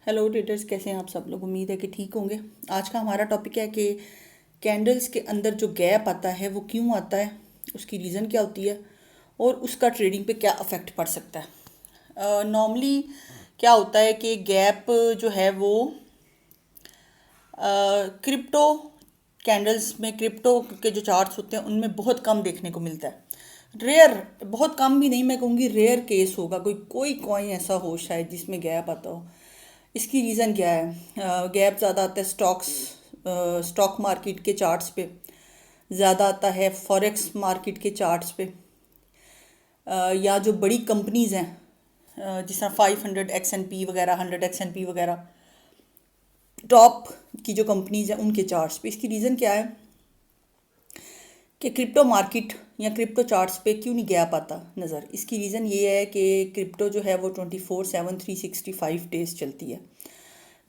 Hello traders, कैसे हैं आप सब लोग। उम्मीद है कि ठीक होंगे। आज का हमारा टॉपिक है कि कैंडल्स के अंदर जो गैप आता है वो क्यों आता है, उसकी रीज़न क्या होती है और उसका ट्रेडिंग पे क्या अफेक्ट पड़ सकता है। नॉर्मली क्या होता है कि गैप जो है वो क्रिप्टो कैंडल्स में, क्रिप्टो के जो चार्ट्स होते हैं उनमें बहुत कम देखने को मिलता है। रेयर, बहुत कम भी नहीं, मैं कहूँगी रेयर केस होगा, कोई कोई कॉइन ऐसा हो शायद जिसमें गैप आता हो। इसकी रीज़न क्या है? गैप ज़्यादा आता है स्टॉक मार्केट के चार्ट्स पे, ज़्यादा आता है फॉरेक्स मार्केट के चार्ट्स पे, या जो बड़ी कंपनीज़ हैं, जिस तरह 500 XNP वगैरह, 100 XNP वगैरह, टॉप की जो कंपनीज़ हैं उनके चार्ट्स पे। इसकी रीज़न क्या है कि क्रिप्टो मार्केट या क्रिप्टो चार्ट्स पे क्यों नहीं गैप आता नज़र। इसकी रीज़न ये है कि क्रिप्टो जो है वो 24/7 365 डेज़ चलती है।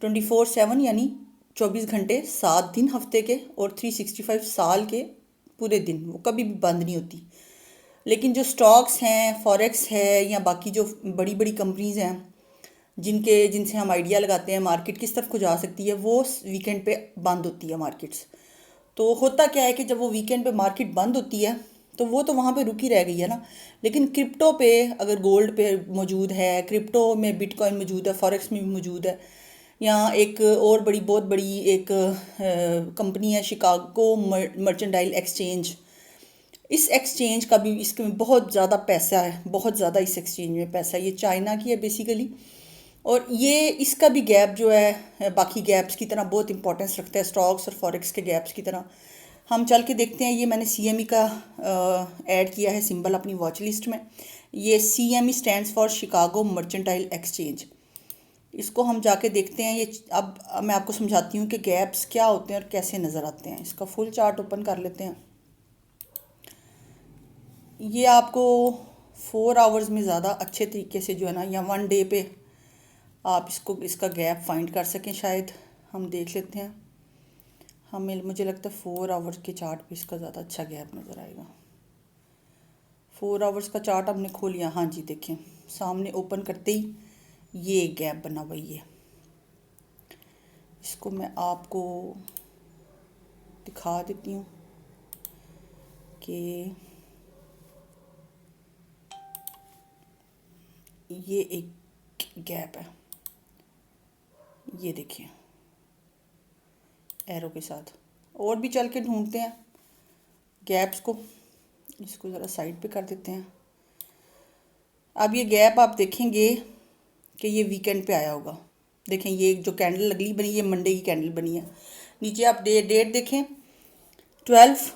24/7 यानी 24 घंटे, 7 दिन हफ्ते के, और 365 साल के पूरे दिन, वो कभी भी बंद नहीं होती। लेकिन जो स्टॉक्स हैं, फॉरेक्स है, या बाकी जो बड़ी बड़ी कंपनीज़ हैं जिनसे हम आइडिया लगाते हैं मार्केट किस तरफ को जा सकती है, वो वीकेंड पे बंद होती है मार्केट्स। तो होता क्या है कि जब वो वीकेंड पे मार्केट बंद होती है तो वो तो वहाँ पे रुकी रह गई है ना। लेकिन क्रिप्टो पे अगर गोल्ड पे मौजूद है, क्रिप्टो में बिटकॉइन मौजूद है, फॉरेक्स में भी मौजूद है, या एक और बहुत बड़ी एक कंपनी है शिकागो मर्चेंटाइल एक्सचेंज। इस एक्सचेंज का भी, इसमें बहुत ज़्यादा पैसा है, बहुत ज़्यादा इस एक्सचेंज में पैसा है। ये चाइना की है बेसिकली, और ये इसका भी गैप जो है बाकी गैप्स की तरह बहुत इंपॉर्टेंस रखता है, स्टॉक्स और फॉरेक्स के गैप्स की तरह। हम चल के देखते हैं। ये मैंने CME का ऐड किया है सिंबल अपनी वॉच लिस्ट में। ये CME stands for Chicago mercantile exchange. इसको हम जाके देखते हैं। ये अब मैं आपको समझाती हूँ कि गैप्स क्या होते हैं और कैसे नज़र आते हैं। इसका फुल चार्ट ओपन कर लेते हैं। ये आपको 4 आवर्स में ज़्यादा अच्छे तरीके से जो है ना, या 1 डे पे आप इसका गैप फाइंड कर सकें। शायद हम देख लेते हैं। मुझे लगता है 4 आवर्स के चार्ट पे इसका ज़्यादा अच्छा गैप नज़र आएगा। 4 आवर्स का चार्ट हमने खोल लिया। हाँ जी, देखें सामने ओपन करते ही ये गैप बना हुआ। ये इसको मैं आपको दिखा देती हूँ कि ये एक गैप है। ये देखिए एरो के साथ। और भी चल के ढूंढते हैं गैप्स को। इसको ज़रा साइड पे कर देते हैं। अब ये गैप आप देखेंगे कि ये वीकेंड पे आया होगा। देखें ये जो कैंडल अगली बनी, ये मंडे की कैंडल बनी है। नीचे आप डेट देखें, 12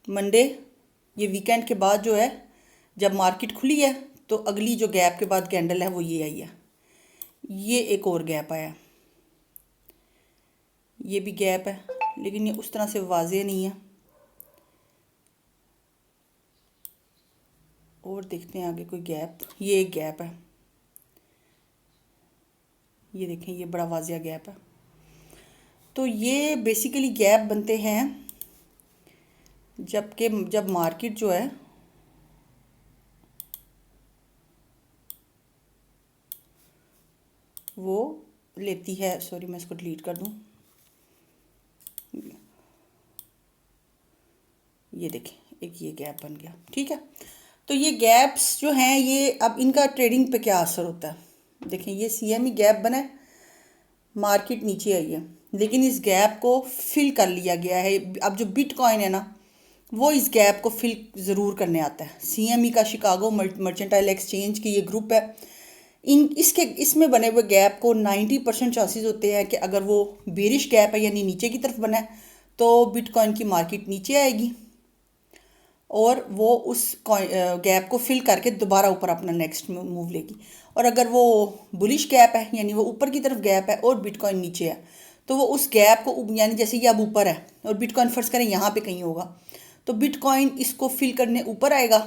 मंडे। ये वीकेंड के बाद जो है, जब मार्केट खुली है तो अगली जो गैप के बाद कैंडल है वो ये आई है। ये एक और गैप आया, ये भी गैप है, लेकिन ये उस तरह से वाज़ेह नहीं है। और देखते हैं आगे कोई गैप। ये एक गैप है, ये देखें ये बड़ा वाज़ेह गैप है। तो ये बेसिकली गैप बनते हैं जब मार्केट जो है वो लेती है। सॉरी, मैं इसको डिलीट कर दूं। ये देखें एक ये गैप बन गया। ठीक है, तो ये गैप्स जो हैं, ये अब इनका ट्रेडिंग पे क्या असर होता है। देखें ये CME गैप बना है, मार्केट नीचे आई है, लेकिन इस गैप को फिल कर लिया गया है। अब जो बिटकॉइन है ना, वो इस गैप को फिल ज़रूर करने आता है। CME का शिकागो मर्चेंटाइल एक्सचेंज की ये ग्रुप है। इसमें बने हुए गैप को 90% चांसेस होते हैं कि अगर वो बेरिश गैप है यानी नीचे की तरफ बना है तो बिटकॉइन की मार्केट नीचे आएगी और वो उस गैप को फिल करके दोबारा ऊपर अपना नेक्स्ट मूव लेगी। और अगर वो बुलिश गैप है यानी वो ऊपर की तरफ गैप है और बिटकॉइन नीचे है, तो वो उस गैप को, यानी जैसे ये अब ऊपर है और बिटकॉइन फर्ज करें यहाँ पे कहीं होगा, तो बिटकॉइन इसको फिल करने ऊपर आएगा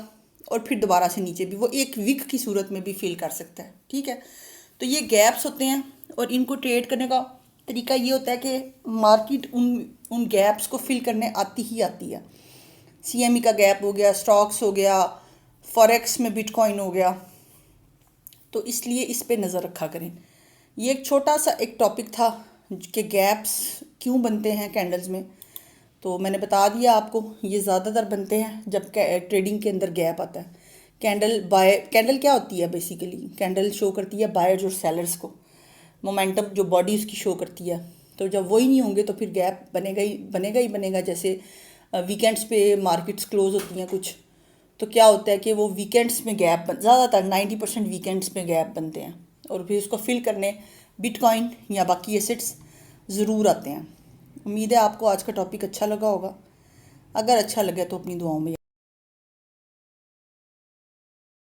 और फिर दोबारा से नीचे भी, वो एक वीक की सूरत में भी फिल कर सकता है। ठीक है, तो ये गैप्स होते हैं और इनको ट्रेड करने का तरीका ये होता है कि मार्केट उन गैप्स को फिल करने आती ही आती है। CME का गैप हो गया, स्टॉक्स हो गया, फॉरेक्स में बिटकॉइन हो गया। तो इसलिए इस पे नज़र रखा करें ये एक छोटा सा एक टॉपिक था कि गैप्स क्यों बनते हैं कैंडल्स में। तो मैंने बता दिया आपको, ये ज़्यादातर बनते हैं जब ट्रेडिंग के अंदर गैप आता है। कैंडल क्या होती है बेसिकली? कैंडल शो करती है बायर्स और सेलर्स को, मोमेंटम जो बॉडी उसकी शो करती है। तो जब वही नहीं होंगे तो फिर गैप बनेगा ही बनेगा ही बनेगा। जैसे वीकेंड्स पे मार्केट्स क्लोज होती हैं कुछ, तो क्या होता है कि वो वीकेंड्स में गैप ज़्यादातर 90% वीकेंड्स में गैप बनते हैं, और फिर उसको फिल करने बिटकॉइन या बाकी एसेट्स ज़रूर आते हैं। उम्मीद है आपको आज का टॉपिक अच्छा लगा होगा। अगर अच्छा लगे तो अपनी दुआओं में